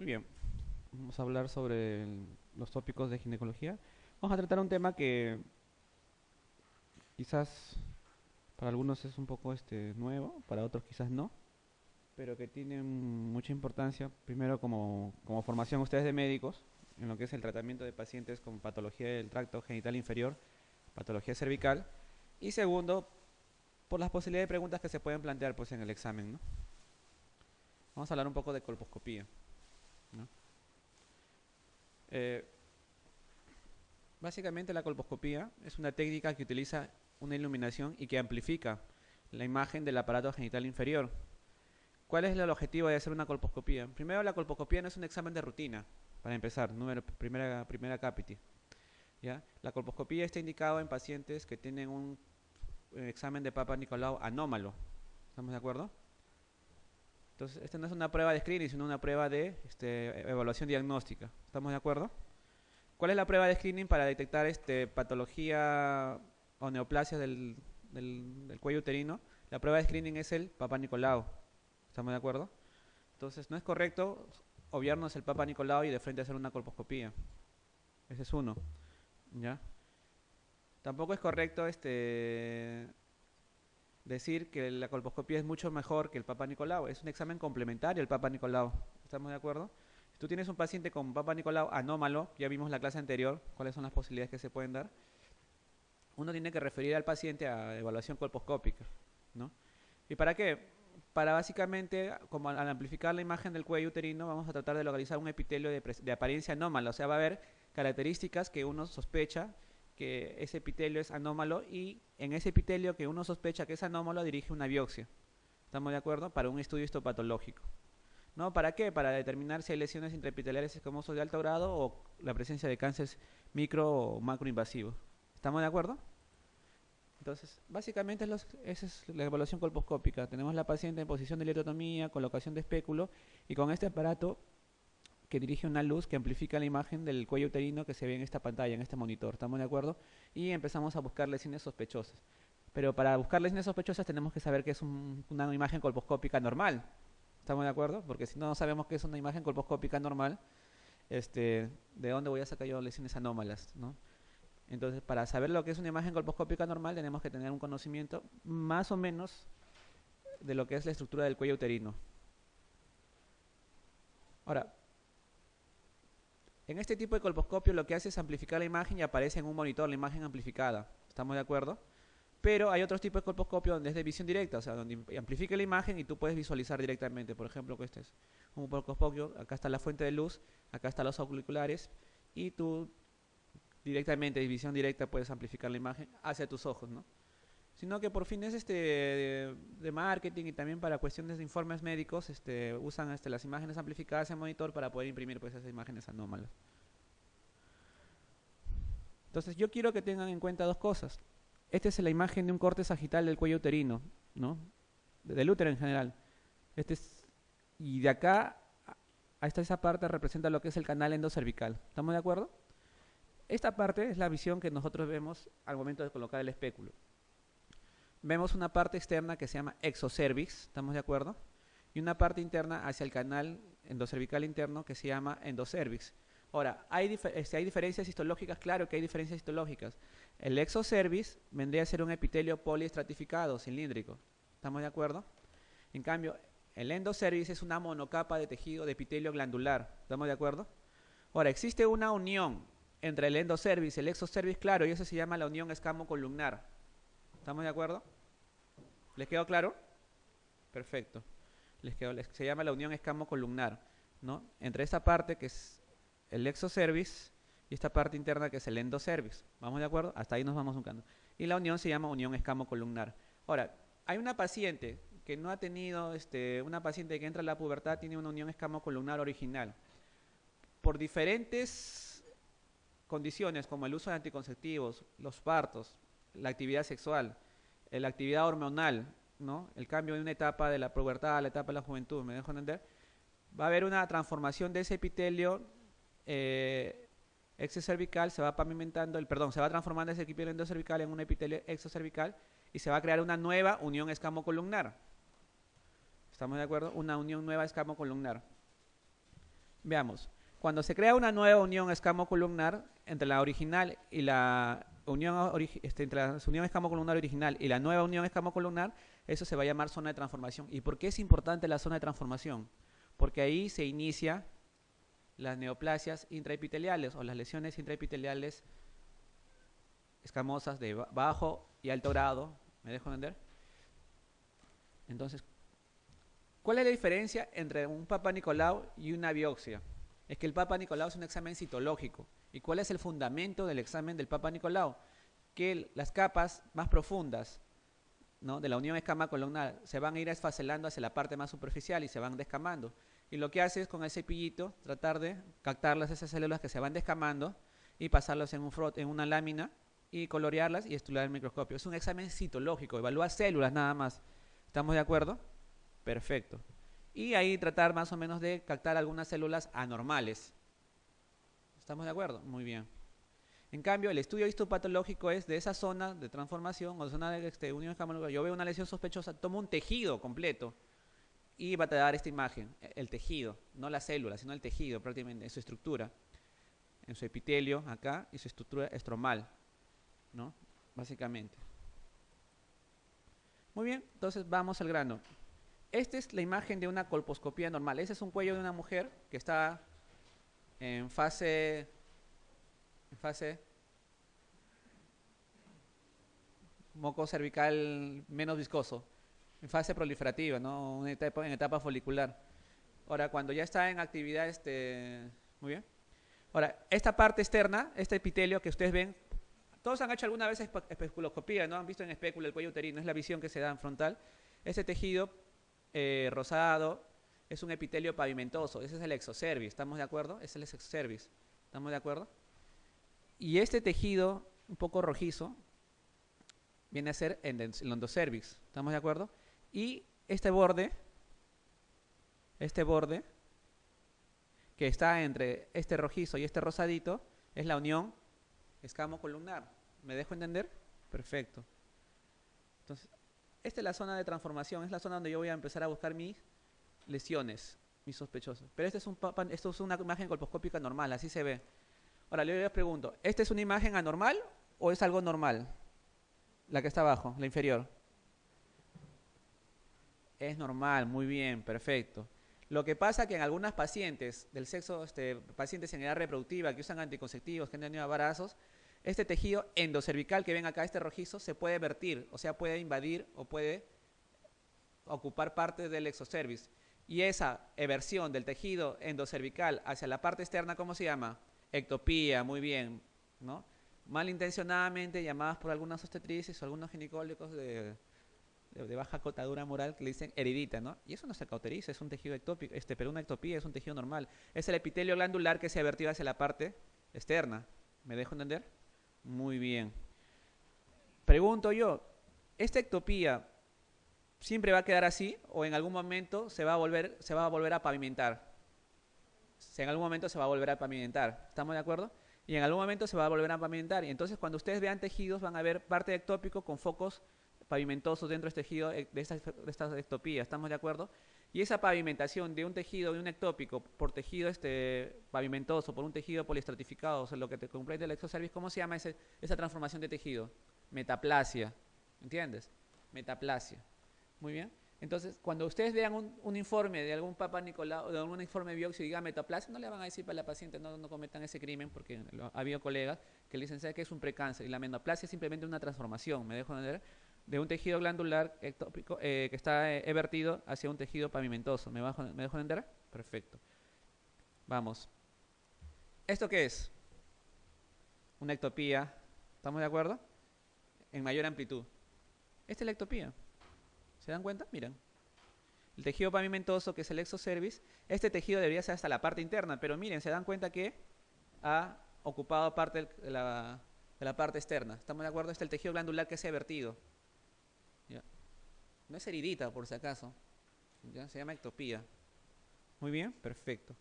Muy bien, vamos a hablar sobre los tópicos de ginecología. Vamos a tratar un tema que quizás para algunos es un poco nuevo, para otros quizás no, pero que tiene mucha importancia, primero como formación ustedes de médicos, en lo que es el tratamiento de pacientes con patología del tracto genital inferior, patología cervical, y segundo, por las posibilidades de preguntas que se pueden plantear pues en el examen, ¿no? Vamos a hablar un poco de colposcopía, ¿no? Eh, Básicamente la colposcopía es una técnica que utiliza una iluminación y que amplifica la imagen del aparato genital inferior. ¿Cuál es el objetivo de hacer una colposcopía? Primero, la colposcopía no es un examen de rutina, para empezar, primera cápite, ¿ya? La colposcopía está indicado en pacientes que tienen un examen de Papa Nicolau anómalo. ¿Estamos de acuerdo? Entonces, esta no es una prueba de screening, sino una prueba de evaluación diagnóstica. ¿Estamos de acuerdo? ¿Cuál es la prueba de screening para detectar patología o neoplasia del cuello uterino? La prueba de screening es el Papa Nicolau. ¿Estamos de acuerdo? Entonces, no es correcto obviarnos el Papa Nicolau y de frente hacer una colposcopía. Ese es uno. ¿Ya? Tampoco es correcto decir que la colposcopía es mucho mejor que el Papa Nicolau. Es un examen complementario el Papa Nicolau. ¿Estamos de acuerdo? Si tú tienes un paciente con Papa Nicolau anómalo, ya vimos la clase anterior, cuáles son las posibilidades que se pueden dar, uno tiene que referir al paciente a evaluación colposcópica, ¿no? ¿Y para qué? Para básicamente, como al amplificar la imagen del cuello uterino, vamos a tratar de localizar un epitelio de apariencia anómala, o sea, va a haber características que uno sospecha que ese epitelio es anómalo y en ese epitelio que uno sospecha que es anómalo dirige una biopsia. ¿Estamos de acuerdo? Para un estudio histopatológico. ¿No? ¿Para qué? Para determinar si hay lesiones intraepiteliales escamosas de alto grado o la presencia de cánceres micro o macroinvasivos. ¿Estamos de acuerdo? Entonces, básicamente esa es la evaluación colposcópica. Tenemos la paciente en posición de litotomía, colocación de espéculo y con este aparato que dirige una luz que amplifica la imagen del cuello uterino que se ve en esta pantalla, en este monitor. ¿Estamos de acuerdo? Y empezamos a buscar lesiones sospechosas. Pero para buscar lesiones sospechosas tenemos que saber que es una imagen colposcópica normal. ¿Estamos de acuerdo? Porque si no sabemos que es una imagen colposcópica normal, ¿de dónde voy a sacar yo lesiones anómalas, ¿no? Entonces, para saber lo que es una imagen colposcópica normal, tenemos que tener un conocimiento más o menos de lo que es la estructura del cuello uterino. Ahora, en este tipo de colposcopio lo que hace es amplificar la imagen y aparece en un monitor la imagen amplificada. ¿Estamos de acuerdo? Pero hay otros tipos de colposcopio donde es de visión directa, o sea, donde amplifica la imagen y tú puedes visualizar directamente. Por ejemplo, que este es un colposcopio, acá está la fuente de luz, acá están los auriculares y tú directamente, de visión directa, puedes amplificar la imagen hacia tus ojos, ¿no? Sino que por fines de marketing y también para cuestiones de informes médicos, usan las imágenes amplificadas en monitor para poder imprimir pues esas imágenes anómalas. Entonces yo quiero que tengan en cuenta dos cosas. Esta es la imagen de un corte sagital del cuello uterino, ¿no? Del útero en general. Este es, y de acá hasta esa parte representa lo que es el canal endocervical. ¿Estamos de acuerdo? Esta parte es la visión que nosotros vemos al momento de colocar el espéculo. Vemos una parte externa que se llama exocervix, ¿estamos de acuerdo? Y una parte interna hacia el canal endocervical interno que se llama endocervix. Ahora, ¿hay diferencias histológicas? Claro que hay diferencias histológicas. El exocervix vendría a ser un epitelio poliestratificado, cilíndrico. ¿Estamos de acuerdo? En cambio, el endocervix es una monocapa de tejido de epitelio glandular. ¿Estamos de acuerdo? Ahora, existe una unión entre el endocervix y el exocervix, claro, y eso se llama la unión escamocolumnar. ¿Estamos de acuerdo? ¿Les quedó claro? Perfecto. Se llama la unión escamocolumnar, ¿no? Entre esta parte que es el exocervix y esta parte interna que es el endocervix. ¿Vamos de acuerdo? Hasta ahí nos vamos buscando. Y la unión se llama unión escamocolumnar. Ahora, hay una paciente que no ha tenido, una paciente que entra a la pubertad tiene una unión escamocolumnar original. Por diferentes condiciones como el uso de anticonceptivos, los partos, la actividad sexual, la actividad hormonal, ¿no? El cambio de una etapa de la pubertad a la etapa de la juventud, ¿me dejo entender? Va a haber una transformación de ese epitelio exocervical, se va pavimentando, se va transformando ese epitelio endocervical en un epitelio exocervical y se va a crear una nueva unión escamocolumnar. ¿Estamos de acuerdo? Una unión nueva escamocolumnar. Veamos. Cuando se crea una nueva unión escamocolumnar entre la original y la entre la unión escamocolumnar original y la nueva unión escamocolumnar, eso se va a llamar zona de transformación. ¿Y por qué es importante la zona de transformación? Porque ahí se inicia las neoplasias intraepiteliales o las lesiones intraepiteliales escamosas de bajo y alto grado. ¿Me dejo entender? Entonces, ¿cuál es la diferencia entre un Papa Nicolau y una biopsia? Es que el Papa Nicolau es un examen citológico. ¿Y cuál es el fundamento del examen del Papa Nicolau? Que las capas más profundas, ¿no?, de la unión escama-columnar se van a ir esfacelando hacia la parte más superficial y se van descamando. Y lo que hace es con el cepillito tratar de captarlas, esas células que se van descamando, y pasarlas en una lámina y colorearlas y estudiar el microscopio. Es un examen citológico, evalúa células nada más. ¿Estamos de acuerdo? Perfecto. Y ahí tratar más o menos de captar algunas células anormales. ¿Estamos de acuerdo? Muy bien. En cambio, el estudio histopatológico es de esa zona de transformación o zona de unión escamocolumnar. Yo veo una lesión sospechosa, tomo un tejido completo y va a dar esta imagen, el tejido, no la célula, sino el tejido prácticamente en su estructura, en su epitelio acá y su estructura estromal, ¿no? Básicamente. Muy bien, entonces vamos al grano. Esta es la imagen de una colposcopía normal. Ese es un cuello de una mujer que está en fase moco cervical menos viscoso, en fase proliferativa, ¿no? En etapa folicular. Ahora, cuando ya está en actividad, muy bien. Ahora, esta parte externa, este epitelio que ustedes ven, todos han hecho alguna vez especuloscopía, ¿no? Han visto en espéculo el cuello uterino, es la visión que se da en frontal. Este tejido rosado es un epitelio pavimentoso, ese es el exocervis, ¿estamos de acuerdo? Ese es el exocervis, ¿estamos de acuerdo? Y este tejido un poco rojizo viene a ser el endocervix, ¿estamos de acuerdo? Y este borde que está entre este rojizo y este rosadito es la unión escamocolumnar. ¿Me dejo entender? Perfecto. Entonces, esta es la zona de transformación, es la zona donde yo voy a empezar a buscar mis lesiones, mis sospechosos. Pero esto es una imagen colposcópica normal, así se ve. Ahora, yo les pregunto, ¿esta es una imagen anormal o es algo normal? La que está abajo, la inferior. Es normal, muy bien, perfecto. Lo que pasa es que en algunas pacientes del sexo, pacientes en edad reproductiva que usan anticonceptivos, que han tenido embarazos, este tejido endocervical que ven acá, este rojizo, se puede vertir, o sea, puede invadir o puede ocupar parte del exocervix. Y esa eversión del tejido endocervical hacia la parte externa, ¿cómo se llama? Ectopía, muy bien, ¿no? Malintencionadamente llamadas por algunas obstetrices o algunos ginecólogos de baja cotadura moral que le dicen heridita, ¿no? Y eso no se cauteriza, es un tejido ectópico, pero una ectopía es un tejido normal. Es el epitelio glandular que se ha vertido hacia la parte externa. ¿Me dejo entender? Muy bien. Pregunto yo, ¿esta ectopía siempre va a quedar así o en algún momento se va a volver a pavimentar? En algún momento se va a volver a pavimentar. ¿Estamos de acuerdo? Y en algún momento se va a volver a pavimentar. Y entonces cuando ustedes vean tejidos van a ver parte ectópico con focos pavimentosos dentro de este tejido, de estas ectopías. ¿Estamos de acuerdo? Y esa pavimentación de un tejido, de un ectópico, por tejido pavimentoso, por un tejido poliestratificado, o sea, lo que te completa el exocervix, ¿cómo se llama esa transformación de tejido? Metaplasia. ¿Entiendes? Metaplasia. Muy bien. Entonces, cuando ustedes vean un informe de algún Papa Nicolau, de algún informe de biopsia y diga metaplasia, no le van a decir para la paciente, no cometan ese crimen, porque ha habido colegas que le dicen, ¿sabe qué es un precáncer? Y la metaplasia es simplemente una transformación, ¿me dejo entender? De un tejido glandular ectópico que está vertido hacia un tejido pavimentoso. ¿Me dejo entender? Perfecto. Vamos. ¿Esto qué es? Una ectopía. ¿Estamos de acuerdo? En mayor amplitud. Esta es la ectopía. ¿Se dan cuenta? Miren. El tejido pavimentoso, que es el exocervix, este tejido debería ser hasta la parte interna, pero miren, se dan cuenta que ha ocupado parte de la parte externa. ¿Estamos de acuerdo? Este es el tejido glandular que se ha vertido. ¿Ya? No es heridita, por si acaso. ¿Ya? Se llama ectopía. Muy bien, perfecto.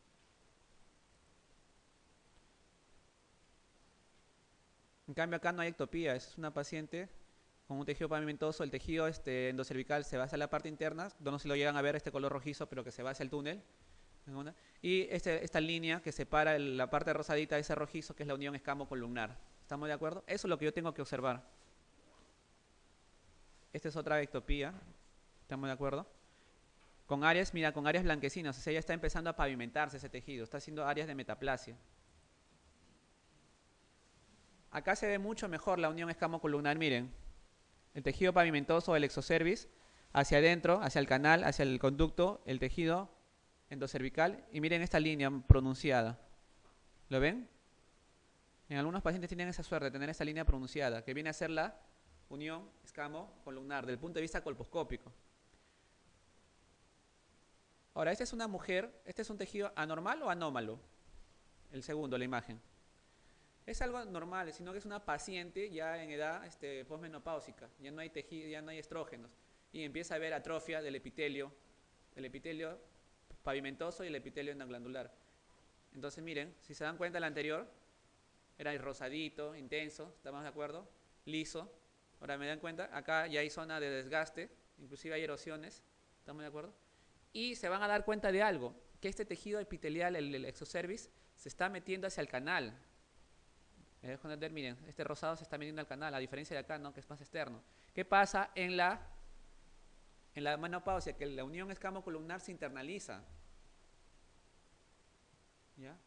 En cambio acá no hay ectopía, es una paciente con un tejido pavimentoso, el tejido endocervical se va hacia la parte interna, no se lo llegan a ver este color rojizo, pero que se va hacia el túnel, Y esta línea que separa la parte rosadita de ese rojizo, que es la unión escamo-columnar. ¿Estamos de acuerdo? Eso es lo que yo tengo que observar. Esta es otra ectopía. ¿Estamos de acuerdo? Con áreas, mira, con áreas blanquecinas. O sea, ya está empezando a pavimentarse ese tejido. Está haciendo áreas de metaplasia. Acá se ve mucho mejor la unión escamo-columnar. Miren, el tejido pavimentoso del exocervix hacia adentro, hacia el canal, hacia el conducto, el tejido endocervical. Y miren esta línea pronunciada. ¿Lo ven? En algunos pacientes tienen esa suerte de tener esta línea pronunciada, que viene a ser la unión escamo-columnar, desde el punto de vista colposcópico. Ahora, esta es una mujer, este es un tejido anormal o anómalo. El segundo, la imagen. Es algo normal, sino que es una paciente ya en edad posmenopáusica, ya no hay tejido, ya no hay estrógenos, y empieza a haber atrofia del epitelio pavimentoso y el epitelio endoglandular. Entonces, miren, si se dan cuenta, el anterior era rosadito, intenso, ¿estamos de acuerdo? Liso. Ahora me dan cuenta, acá ya hay zona de desgaste, inclusive hay erosiones, ¿estamos de acuerdo? Y se van a dar cuenta de algo, que este tejido epitelial, el exocervix, se está metiendo hacia el canal. Me dejo entender, miren, este rosado se está metiendo al canal, a diferencia de acá, ¿no? Que es más externo. ¿Qué pasa en la menopausia? Que la unión escamo-columnar se internaliza. ¿Ya?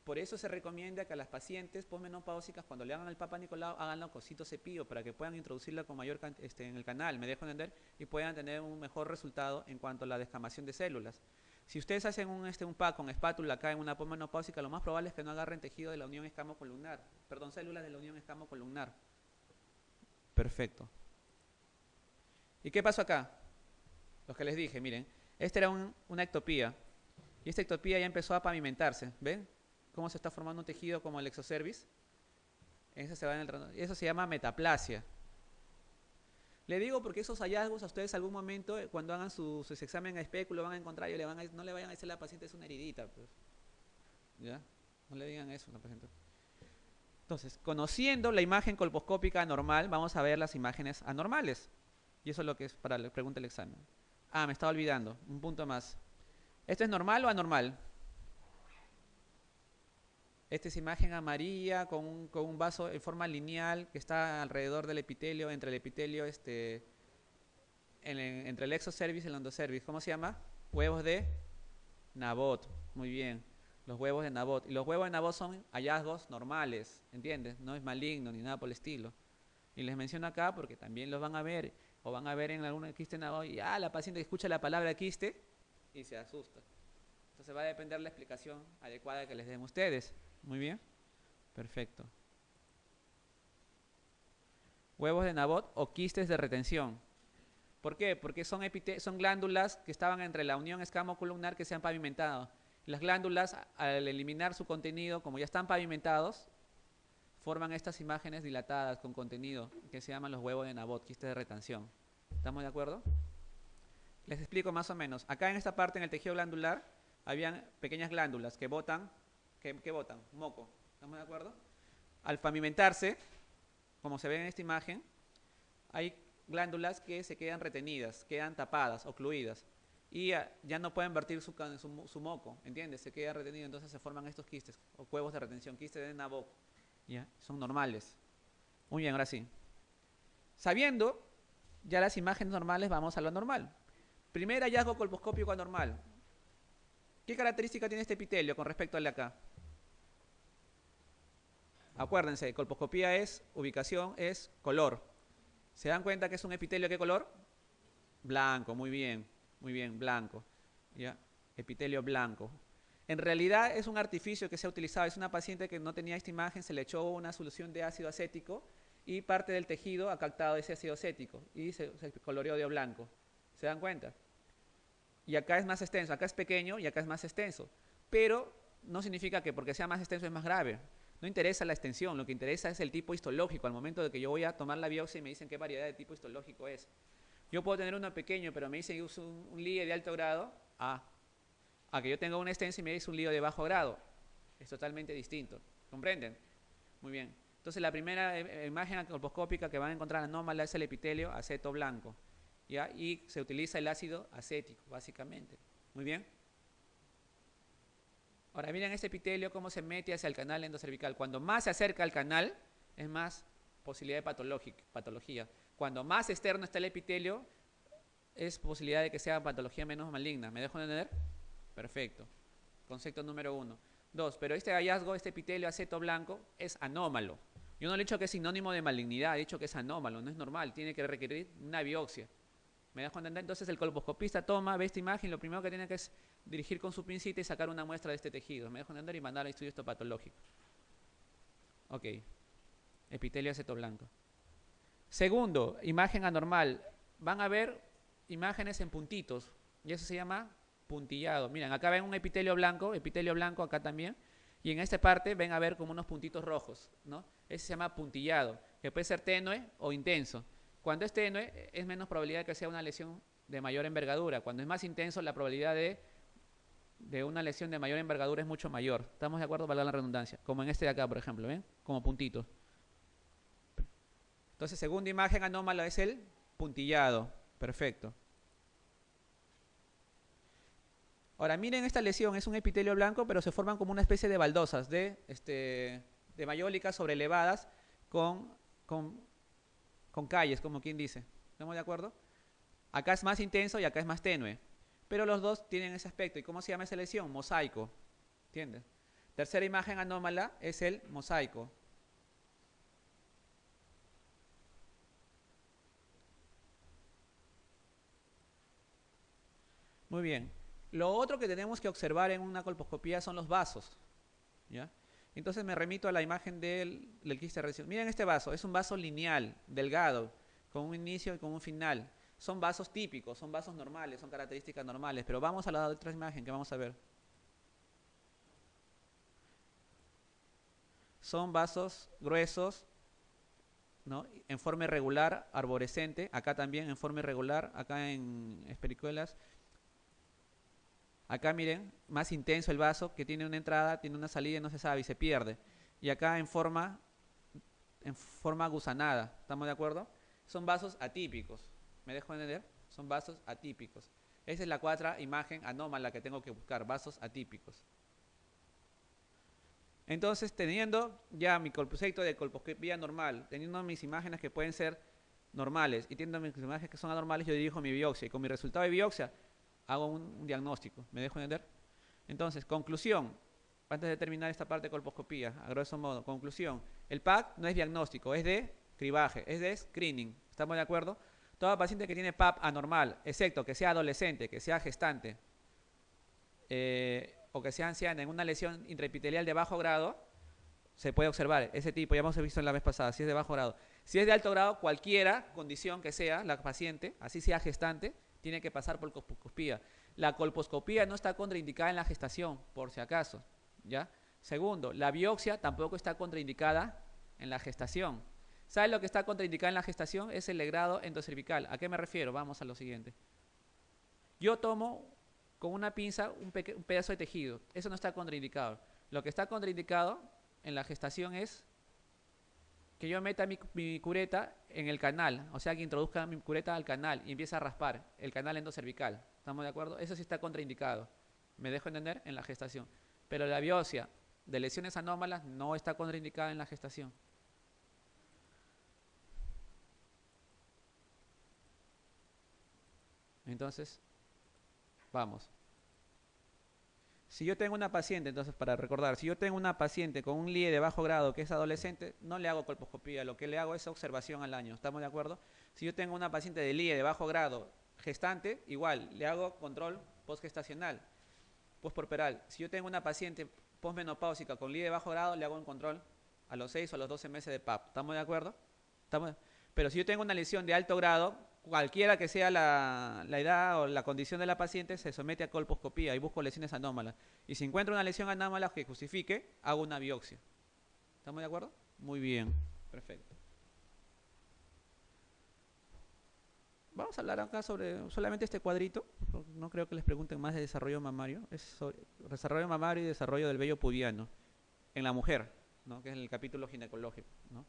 Por eso se recomienda que a las pacientes posmenopáusicas, cuando le hagan el Papa Nicolau, háganlo con citocepillo para que puedan introducirla con mayor en el canal, me dejo entender, y puedan tener un mejor resultado en cuanto a la descamación de células. Si ustedes hacen un PAC con espátula acá en una posmenopáusica, lo más probable es que no agarren tejido de la unión escamo-columnar, perdón, células de la unión escamo-columnar. Perfecto. ¿Y qué pasó acá? Los que les dije, miren, esta era una ectopía, y esta ectopía ya empezó a pavimentarse, ¿ven? Cómo se está formando un tejido como el exocervix. Eso se llama metaplasia. Le digo porque esos hallazgos a ustedes algún momento, cuando hagan sus examen a espéculo, van a encontrar y no le vayan a decir a la paciente es una heridita. Pues. ¿Ya? No le digan eso a la paciente. Entonces, conociendo la imagen colposcópica anormal, vamos a ver las imágenes anormales. Y eso es lo que es para la pregunta del examen. Ah, me estaba olvidando. Un punto más. ¿Esto es normal o anormal? Esta es imagen amarilla con un vaso en forma lineal que está alrededor del epitelio, entre el epitelio, entre el exocervix y el endocervix. ¿Cómo se llama? Huevos de Nabot. Muy bien. Los huevos de Nabot. Y los huevos de Nabot son hallazgos normales, ¿entiendes? No es maligno ni nada por el estilo. Y les menciono acá porque también los van a ver, o van a ver en alguna quiste de Nabot, y la paciente que escucha la palabra quiste y se asusta. Entonces va a depender la explicación adecuada que les den ustedes. Muy bien. Perfecto. Huevos de Nabot o quistes de retención. ¿Por qué? Porque son glándulas que estaban entre la unión escamo-columnar que se han pavimentado. Las glándulas, al eliminar su contenido, como ya están pavimentados, forman estas imágenes dilatadas con contenido que se llaman los huevos de Nabot, quistes de retención. ¿Estamos de acuerdo? Les explico más o menos. Acá en esta parte, en el tejido glandular, habían pequeñas glándulas que botan, ¿qué botan? Moco. ¿Estamos de acuerdo? Al pavimentarse, como se ve en esta imagen, hay glándulas que se quedan retenidas, quedan tapadas, ocluidas, y ya no pueden vertir su moco, ¿entiendes? Se queda retenido, entonces se forman estos quistes, o huevos de retención, quistes de Nabot, ¿ya? Son normales. Muy bien, ahora sí. Sabiendo ya las imágenes normales, vamos a lo anormal. Primer hallazgo colposcópico anormal. ¿Qué característica tiene este epitelio con respecto al de acá? Acuérdense, colposcopía es ubicación, es color. ¿Se dan cuenta que es un epitelio qué color? Blanco, muy bien, blanco. ¿Ya? Epitelio blanco. En realidad es un artificio que se ha utilizado. Es una paciente que no tenía esta imagen, se le echó una solución de ácido acético y parte del tejido ha captado ese ácido acético y se coloreó de blanco. ¿Se dan cuenta? Y acá es más extenso, acá es pequeño y acá es más extenso. Pero no significa que porque sea más extenso es más grave. No interesa la extensión, lo que interesa es el tipo histológico. Al momento de que yo voy a tomar la biopsia y me dicen qué variedad de tipo histológico es. Yo puedo tener uno pequeño, pero me dicen que uso un LIE de alto grado, a que yo tenga un extenso y me dicen un LIE de bajo grado. Es totalmente distinto. ¿Comprenden? Muy bien. Entonces la primera imagen colposcópica que van a encontrar anómala es el epitelio aceto blanco. ¿Ya? Y se utiliza el ácido acético, básicamente. Muy bien. Ahora miren este epitelio cómo se mete hacia el canal endocervical. Cuando más se acerca al canal, es más posibilidad de patología. Cuando más externo está el epitelio, es posibilidad de que sea patología menos maligna. ¿Me dejo entender? Perfecto. Concepto número 1. 2. Pero este hallazgo, este epitelio aceto blanco, es anómalo. Yo no le he dicho que es sinónimo de malignidad, he dicho que es anómalo, no es normal, tiene que requerir una biopsia. ¿Me dejo entender? Entonces el colposcopista toma, ve esta imagen, lo primero que tiene que es dirigir con su pincita y sacar una muestra de este tejido. ¿Me dejo entender? Y mandar al estudio histopatológico. Ok. Epitelio aceto blanco. Segundo, imagen anormal. Van a ver imágenes en puntitos. Y eso se llama puntillado. Miren, acá ven un epitelio blanco acá también. Y en esta parte ven a ver como unos puntitos rojos, ¿no? Ese se llama puntillado, que puede ser tenue o intenso. Cuando es tenue, es menos probabilidad de que sea una lesión de mayor envergadura. Cuando es más intenso, la probabilidad de una lesión de mayor envergadura es mucho mayor. ¿Estamos de acuerdo? Valga la redundancia. Como en este de acá, por ejemplo, ¿ven? Como puntitos. Entonces, segunda imagen anómala es el puntillado. Perfecto. Ahora, miren esta lesión, es un epitelio blanco, pero se forman como una especie de baldosas de mayólicas sobrelevadas con calles, como quien dice. ¿Estamos de acuerdo? Acá es más intenso y acá es más tenue. Pero los dos tienen ese aspecto. ¿Y cómo se llama esa lesión? Mosaico. ¿Entiendes? Tercera imagen anómala es el mosaico. Muy bien. Lo otro que tenemos que observar en una colposcopía son los vasos. ¿Ya? Entonces me remito a la imagen del quiste de recesión. Miren este vaso, es un vaso lineal, delgado, con un inicio y con un final. Son vasos típicos, son vasos normales, son características normales. Pero vamos a la otra imagen que vamos a ver. Son vasos gruesos, ¿no? En forma irregular, arborescente. Acá también en forma irregular, acá en espericuelas. Acá miren, más intenso el vaso, que tiene una entrada, tiene una salida y no se sabe y se pierde. Y acá en forma gusanada, ¿estamos de acuerdo? Son vasos atípicos. ¿Me dejo entender? Son vasos atípicos. Esa es la cuarta imagen anómala que tengo que buscar, vasos atípicos. Entonces, teniendo ya mi concepto de colposcopía normal, teniendo mis imágenes que pueden ser normales y teniendo mis imágenes que son anormales, yo dirijo mi biopsia. Y con mi resultado de biopsia, hago un diagnóstico. ¿Me dejo entender? Entonces, conclusión, antes de terminar esta parte de colposcopía, a grosso modo, conclusión, el PAC no es diagnóstico, es de cribaje, es de screening. ¿Estamos de acuerdo? Todo paciente que tiene PAP anormal, excepto que sea adolescente, que sea gestante, o que sea anciana en una lesión intraepitelial de bajo grado, se puede observar ese tipo, ya hemos visto en la vez pasada, si es de bajo grado. Si es de alto grado, cualquiera condición que sea la paciente, así sea gestante, tiene que pasar por colposcopía. La colposcopía no está contraindicada en la gestación, por si acaso, ¿ya? Segundo, la biopsia tampoco está contraindicada en la gestación. ¿Sabe lo que está contraindicado en la gestación? Es el legrado endocervical. ¿A qué me refiero? Vamos a lo siguiente. Yo tomo con una pinza un pedazo de tejido. Eso no está contraindicado. Lo que está contraindicado en la gestación es que yo meta mi cureta en el canal, o sea que introduzca mi cureta al canal y empiece a raspar el canal endocervical. ¿Estamos de acuerdo? Eso sí está contraindicado. ¿Me dejo entender? En la gestación. Pero la biopsia de lesiones anómalas no está contraindicada en la gestación. Entonces, vamos. Si yo tengo una paciente, entonces para recordar, si yo tengo una paciente con un LIE de bajo grado que es adolescente, no le hago colposcopía, lo que le hago es observación al año, ¿estamos de acuerdo? Si yo tengo una paciente de LIE de bajo grado gestante, igual, le hago control postgestacional, postporperal. Si yo tengo una paciente postmenopáusica con LIE de bajo grado, le hago un control a los 6 o a los 12 meses de PAP, ¿estamos de acuerdo? Pero si yo tengo una lesión de alto grado, cualquiera que sea la edad o la condición de la paciente, se somete a colposcopía y busco lesiones anómalas. Y si encuentro una lesión anómala que justifique, hago una biopsia. ¿Estamos de acuerdo? Muy bien, perfecto. Vamos a hablar acá sobre solamente este cuadrito. No creo que les pregunten más de desarrollo mamario. Es sobre desarrollo mamario y desarrollo del vello pubiano en la mujer, ¿no? Que es el capítulo ginecológico, ¿no?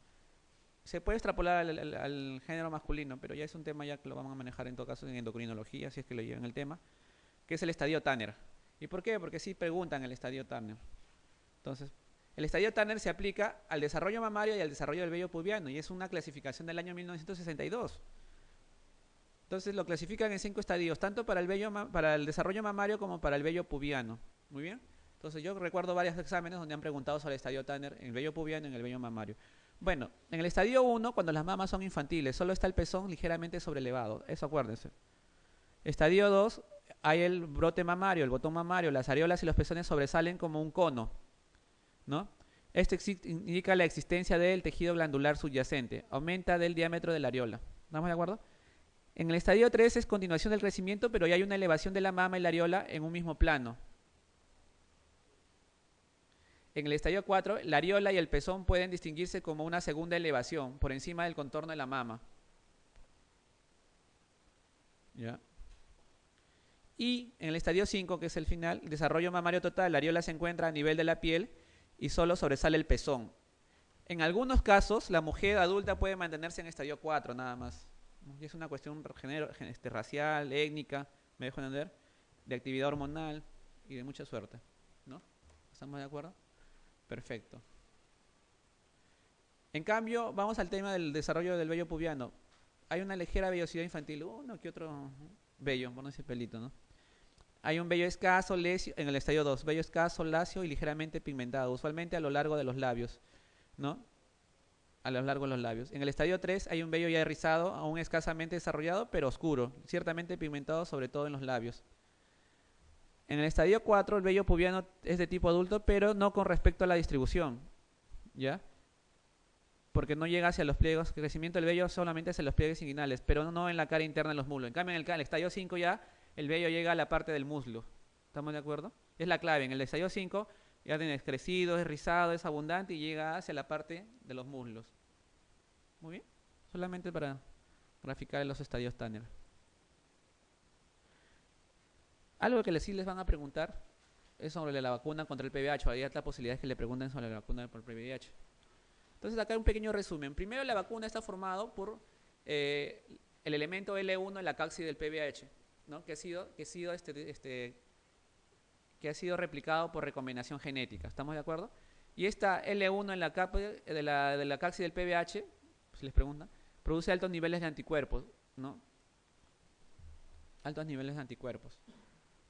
Se puede extrapolar al género masculino, pero ya es un tema ya que lo vamos a manejar en todo caso en endocrinología, si es que lo llevan el tema, que es el estadio Tanner. ¿Y por qué? Porque sí preguntan el estadio Turner. Entonces, el estadio Turner se aplica al desarrollo mamario y al desarrollo del vello pubiano y es una clasificación del año 1962. Entonces lo clasifican en 5 estadios, tanto para para el desarrollo mamario como para el vello pubiano. Muy bien. Entonces yo recuerdo varios exámenes donde han preguntado sobre el estadio Tanner en el vello pubiano y en el vello mamario. Bueno, en el estadio 1, cuando las mamas son infantiles, solo está el pezón ligeramente sobrelevado. Eso acuérdense. Estadio 2, hay el brote mamario, el botón mamario, las areolas y los pezones sobresalen como un cono, ¿no? Esto indica la existencia del tejido glandular subyacente. Aumenta del diámetro de la areola. ¿Estamos de acuerdo? En el estadio 3 es continuación del crecimiento, pero ya hay una elevación de la mama y la areola en un mismo plano. En el estadio 4, la areola y el pezón pueden distinguirse como una segunda elevación por encima del contorno de la mama. ¿Ya? Y en el estadio 5, que es el final, el desarrollo mamario total, la areola se encuentra a nivel de la piel y solo sobresale el pezón. En algunos casos, la mujer adulta puede mantenerse en estadio 4 nada más. Y es una cuestión racial, étnica, me dejo entender, de actividad hormonal y de mucha suerte, ¿no? ¿Estamos de acuerdo? Perfecto. En cambio, vamos al tema del desarrollo del vello pubiano. Hay una ligera vellosidad infantil, uno que otro vello, por no decir pelito, ¿no? Hay un vello escaso, lacio, en el estadio 2, vello escaso, lacio y ligeramente pigmentado, usualmente a lo largo de los labios, ¿no? A lo largo de los labios. En el estadio 3 hay un vello ya rizado, aún escasamente desarrollado, pero oscuro, ciertamente pigmentado, sobre todo en los labios. En el estadio 4 el vello pubiano es de tipo adulto, pero no con respecto a la distribución, ¿ya? Porque no llega hacia los pliegues, el crecimiento del vello solamente hacia los pliegues inguinales, pero no en la cara interna de los muslos. En cambio, en el estadio 5 ya el vello llega a la parte del muslo. ¿Estamos de acuerdo? Es la clave. En el estadio 5 ya tienes crecido, es rizado, es abundante y llega hacia la parte de los muslos. Muy bien. Solamente para graficar los estadios Tanner. Algo que sí les van a preguntar es sobre la vacuna contra el PVH. Hay la posibilidad de que le pregunten sobre la vacuna por el PVH. Entonces acá un pequeño resumen. Primero, la vacuna está formado por el elemento L1 en la cápside del PVH, ¿no? que ha sido replicado por recombinación genética. ¿Estamos de acuerdo? Y esta L1 en la capa de la cápside del PVH, si les preguntan, produce altos niveles de anticuerpos, ¿no? Altos niveles de anticuerpos,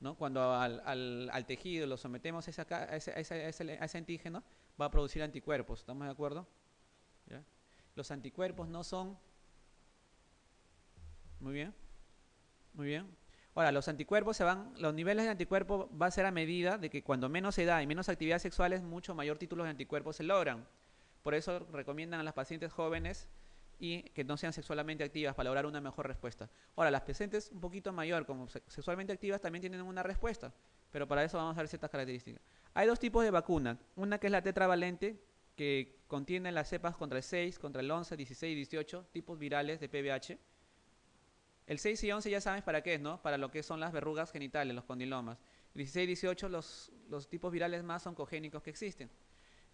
¿no? Cuando al tejido lo sometemos a ese antígeno, va a producir anticuerpos. ¿Estamos de acuerdo? ¿Ya? Los anticuerpos no son... Muy bien. Muy bien. Ahora, los anticuerpos los niveles de anticuerpos va a ser a medida de que cuando menos edad y menos actividad sexual es mucho mayor títulos de anticuerpos se logran. Por eso recomiendan a las pacientes jóvenes y que no sean sexualmente activas para lograr una mejor respuesta. Ahora, las pacientes un poquito mayor, como sexualmente activas, también tienen una respuesta, pero para eso vamos a ver ciertas características. Hay dos tipos de vacuna, una que es la tetravalente, que contiene las cepas contra el 6, contra el 11, 16 y 18 tipos virales de PVH. El 6 y 11 ya sabes para qué es, ¿no? Para lo que son las verrugas genitales, los condilomas. El 16 y 18 los tipos virales más oncogénicos que existen.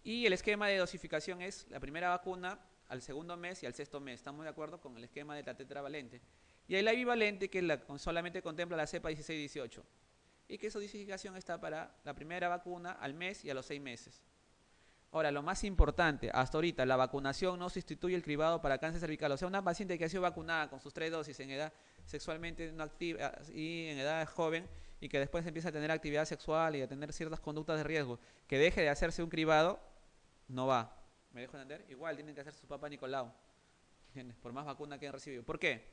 Y el esquema de dosificación es la primera vacuna al segundo mes y al sexto mes. ¿Estamos de acuerdo con el esquema de la tetravalente? Y hay la bivalente que solamente contempla la cepa 16 y 18. Y que esa dosificación está para la primera vacuna al mes y a los 6 meses. Ahora, lo más importante, hasta ahorita, la vacunación no sustituye el cribado para cáncer cervical. O sea, una paciente que ha sido vacunada con sus 3 dosis en edad sexualmente no activa y en edad joven y que después empieza a tener actividad sexual y a tener ciertas conductas de riesgo, que deje de hacerse un cribado, no va. ¿Me dejo entender? Igual tienen que hacer su papá Nicolau, ¿entiendes? Por más vacuna que han recibido. ¿Por qué?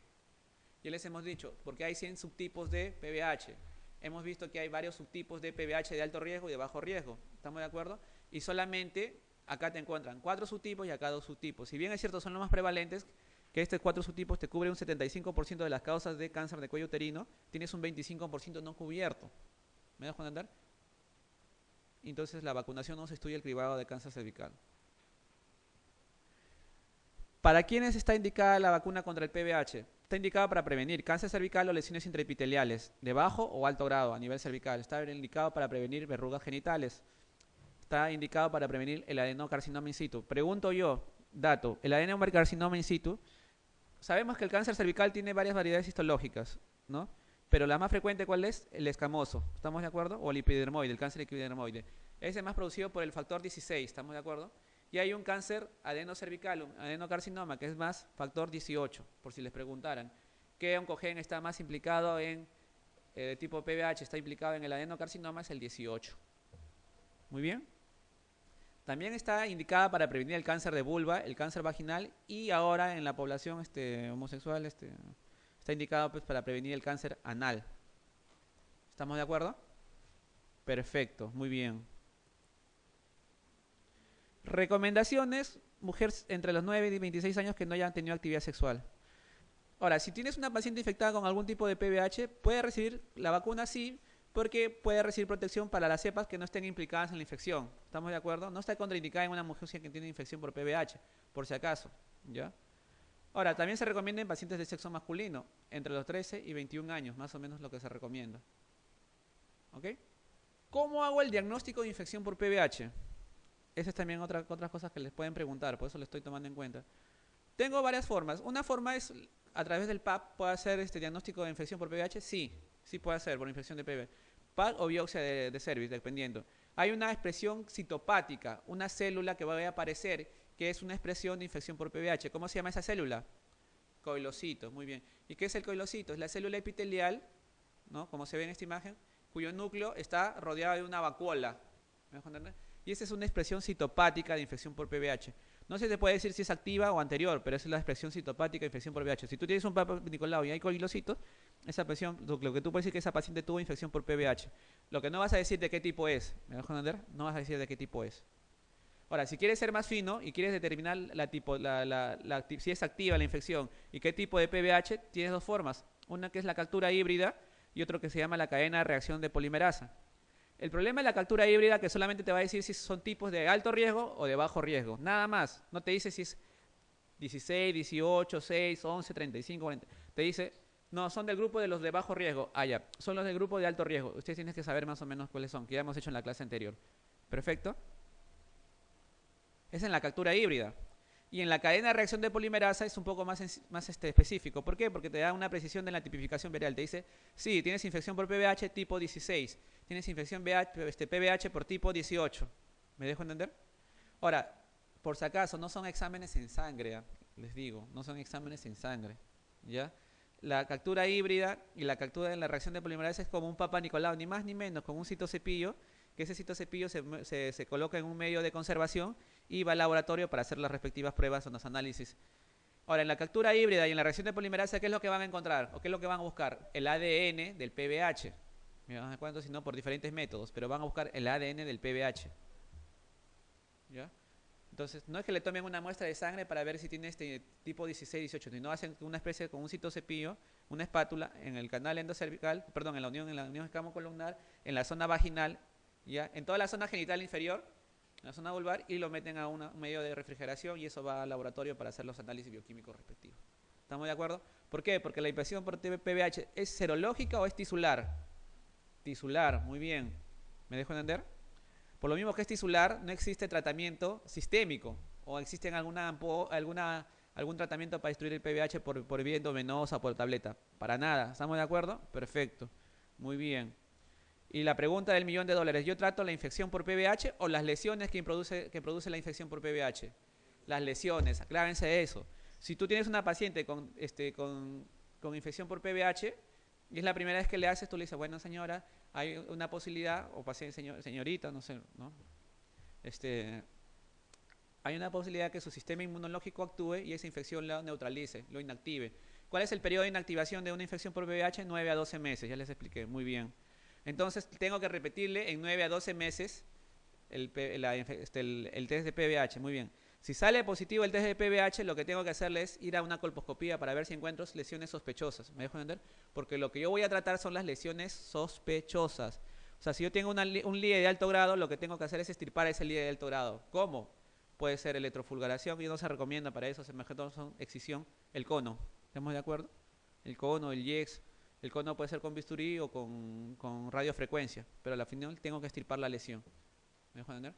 Ya les hemos dicho, porque hay 100 subtipos de PVH. Hemos visto que hay varios subtipos de PVH de alto riesgo y de bajo riesgo. ¿Estamos de acuerdo? Y solamente acá te encuentran 4 subtipos y acá 2 subtipos. Si bien es cierto, son los más prevalentes, que estos 4 subtipos te cubren un 75% de las causas de cáncer de cuello uterino, tienes un 25% no cubierto. ¿Me dejo entender? Entonces la vacunación no sustituye el cribado de cáncer cervical. ¿Para quiénes está indicada la vacuna contra el PVH? Está indicada para prevenir cáncer cervical o lesiones intraepiteliales de bajo o alto grado a nivel cervical. Está indicado para prevenir verrugas genitales. Está indicado para prevenir el adenocarcinoma in situ. Pregunto yo, dato, el adenocarcinoma in situ, sabemos que el cáncer cervical tiene varias variedades histológicas, ¿no? Pero la más frecuente, ¿cuál es? El escamoso, ¿estamos de acuerdo? O el epidermoide, el cáncer epidermoide. Ese es más producido por el factor 16, ¿estamos de acuerdo? Y hay un cáncer adenocervical, un adenocarcinoma, que es más factor 18, por si les preguntaran. ¿Qué oncogen está más implicado en tipo PBH? Está implicado en el adenocarcinoma, es el 18. Muy bien. También está indicada para prevenir el cáncer de vulva, el cáncer vaginal y ahora en la población homosexual está indicado pues, para prevenir el cáncer anal. ¿Estamos de acuerdo? Perfecto, muy bien. Recomendaciones, mujeres entre los 9 y 26 años que no hayan tenido actividad sexual. Ahora, si tienes una paciente infectada con algún tipo de PBH, puede recibir la vacuna sí, porque puede recibir protección para las cepas que no estén implicadas en la infección. ¿Estamos de acuerdo? No está contraindicada en una mujer que tiene infección por PBH, por si acaso. ¿Ya? Ahora, también se recomienda en pacientes de sexo masculino, entre los 13 y 21 años, más o menos lo que se recomienda. ¿Ok? ¿Cómo hago el diagnóstico de infección por PBH? Esa es también otras cosas que les pueden preguntar, por eso lo estoy tomando en cuenta. Tengo varias formas. Una forma es a través del PAP, ¿puede hacer este diagnóstico de infección por PBH? Sí, sí puede hacer por infección de PBH. PAP o biopsia de cervix, dependiendo. Hay una expresión citopática, una célula que va a aparecer, que es una expresión de infección por PBH. ¿Cómo se llama esa célula? Coilocito, muy bien. ¿Y qué es el coilocito? Es la célula epitelial, ¿no? Como se ve en esta imagen, cuyo núcleo está rodeado de una vacuola. ¿Me dejo entender? Y esa es una expresión citopática de infección por PBH. No se te puede decir si es activa o anterior, pero esa es la expresión citopática de infección por PBH. Si tú tienes un Papa Nicolau y hay coilocitos, esa presión, lo que tú puedes decir que esa paciente tuvo infección por PBH. Lo que no vas a decir de qué tipo es, ¿me dejo entender? No vas a decir de qué tipo es. Ahora, si quieres ser más fino y quieres determinar si es activa la infección y qué tipo de PBH, tienes dos formas. Una que es la captura híbrida y otro que se llama la cadena de reacción de polimerasa. El problema de la captura híbrida que solamente te va a decir si son tipos de alto riesgo o de bajo riesgo. Nada más. No te dice si es 16, 18, 6, 11, 35, 40. Te dice, no, son del grupo de los de bajo riesgo. Ah, ya. Son los del grupo de alto riesgo. Ustedes tienen que saber más o menos cuáles son, que ya hemos hecho en la clase anterior. Perfecto. Es en la captura híbrida. Y en la cadena de reacción de polimerasa es un poco más específico. ¿Por qué? Porque te da una precisión de la tipificación viral. Te dice, sí, tienes infección por PBH tipo 16. Tienes infección PBH por tipo 18. ¿Me dejo entender? Ahora, por si acaso, no son exámenes en sangre, les digo, no son exámenes en sangre. ¿Ya? La captura híbrida y la captura de la reacción de polimerasa es como un Papa Nicolau, ni más ni menos, con un citocepillo, que ese citocepillo se coloca en un medio de conservación y va al laboratorio para hacer las respectivas pruebas o los análisis. Ahora, en la captura híbrida y en la reacción de polimerasa, ¿qué es lo que van a encontrar? ¿O qué es lo que van a buscar? El ADN del PBH. Me van a cuenta, si no, por diferentes métodos, pero van a buscar el ADN del PBH. ¿Ya? Entonces, no es que le tomen una muestra de sangre para ver si tiene este tipo 16, 18, sino hacen una especie con un citocepillo, una espátula en el canal endocervical, perdón, en la unión escamocolumnar, en la zona vaginal, ¿ya? En toda la zona genital inferior, en la zona vulvar, y lo meten a un medio de refrigeración y eso va al laboratorio para hacer los análisis bioquímicos respectivos. ¿Estamos de acuerdo? ¿Por qué? Porque la infección por PBH es serológica o es tisular. Tisular, muy bien. ¿Me dejo entender? Por lo mismo que es tisular, no existe tratamiento sistémico o existe algún tratamiento para destruir el PBH por vía endovenosa o por tableta. Para nada. ¿Estamos de acuerdo? Perfecto. Muy bien. Y la pregunta del $1.000.000, ¿yo trato la infección por PBH o las lesiones que produce la infección por PBH? Las lesiones, aclárense de eso. Si tú tienes una paciente con infección por PBH y es la primera vez que le haces, tú le dices, bueno señora, hay una posibilidad, o paciente, señorita, no sé, ¿no? Hay una posibilidad que su sistema inmunológico actúe y esa infección lo neutralice, lo inactive. ¿Cuál es el periodo de inactivación de una infección por PBH? 9 a 12 meses, ya les expliqué, muy bien. Entonces tengo que repetirle en 9 a 12 meses el test de PBH, muy bien. Si sale positivo el test de PBH, lo que tengo que hacerle es ir a una colposcopía para ver si encuentro lesiones sospechosas. ¿Me dejo entender? Porque lo que yo voy a tratar son las lesiones sospechosas. O sea, si yo tengo un LIE de alto grado, lo que tengo que hacer es extirpar ese LIE de alto grado. ¿Cómo? Puede ser electrofulgaración, y no se recomienda para eso, se me son excisión, el cono. ¿Estamos de acuerdo? El cono, el IEX. El cono puede ser con bisturí o con radiofrecuencia, pero al final tengo que extirpar la lesión. ¿Me dejo entender?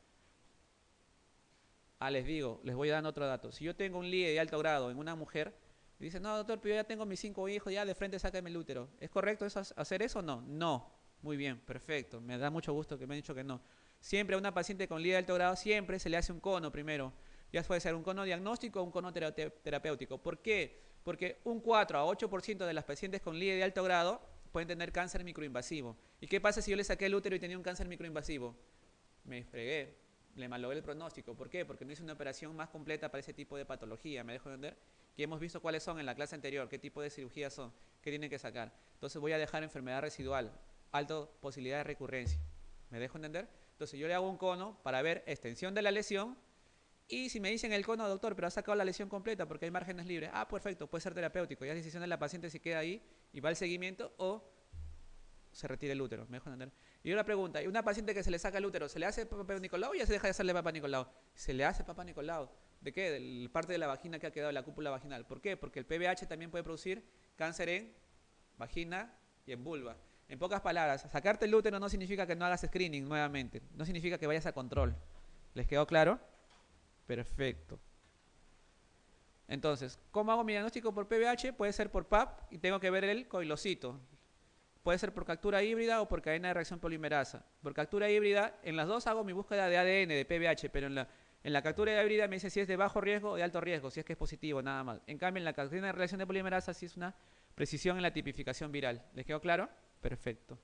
Les digo, les voy a dar otro dato. Si yo tengo un LIE de alto grado en una mujer, Y dice, no, doctor, pero yo ya tengo mis 5 hijos, ya de frente sáqueme el útero. ¿Es correcto eso, hacer eso o no? No. Muy bien, perfecto. Me da mucho gusto que me han dicho que no. Siempre a una paciente con LIA de alto grado, siempre se le hace un cono primero. Ya puede ser un cono diagnóstico o un cono terapéutico. ¿Por qué? Porque un 4 a 8% de las pacientes con LIA de alto grado pueden tener cáncer microinvasivo. ¿Y qué pasa si yo le saqué el útero y tenía un cáncer microinvasivo? Me fregué, le malogré el pronóstico. ¿Por qué? Porque no hice una operación más completa para ese tipo de patología. ¿Me dejo entender? Que hemos visto cuáles son en la clase anterior, qué tipo de cirugías son, qué tienen que sacar. Entonces voy a dejar enfermedad residual, alta posibilidad de recurrencia. ¿Me dejo entender? Entonces yo le hago un cono para ver extensión de la lesión y si me dicen el cono, doctor, pero ha sacado la lesión completa porque hay márgenes libres. Ah, perfecto, puede ser terapéutico. Ya es decisión de la paciente si queda ahí y va al seguimiento o se retira el útero. ¿Me dejo entender? Y una pregunta, ¿y una paciente que se le saca el útero, se le hace Papa Nicolau o ya se deja de hacerle Papa Nicolau? Se le hace Papa Nicolau. ¿De qué? De la parte de la vagina que ha quedado, la cúpula vaginal. ¿Por qué? Porque el PBH también puede producir cáncer en vagina y en vulva. En pocas palabras, sacarte el útero no significa que no hagas screening nuevamente. No significa que vayas a control. ¿Les quedó claro? Perfecto. Entonces, ¿cómo hago mi diagnóstico por PBH? Puede ser por PAP y tengo que ver el coilocito. Puede ser por captura híbrida o por cadena de reacción polimerasa. Por captura híbrida, en las dos hago mi búsqueda de ADN, de PBH, pero en la captura híbrida me dice si es de bajo riesgo o de alto riesgo, si es que es positivo, nada más. En cambio, en la cadena de reacción de polimerasa sí es una precisión en la tipificación viral. ¿Les quedó claro? Perfecto.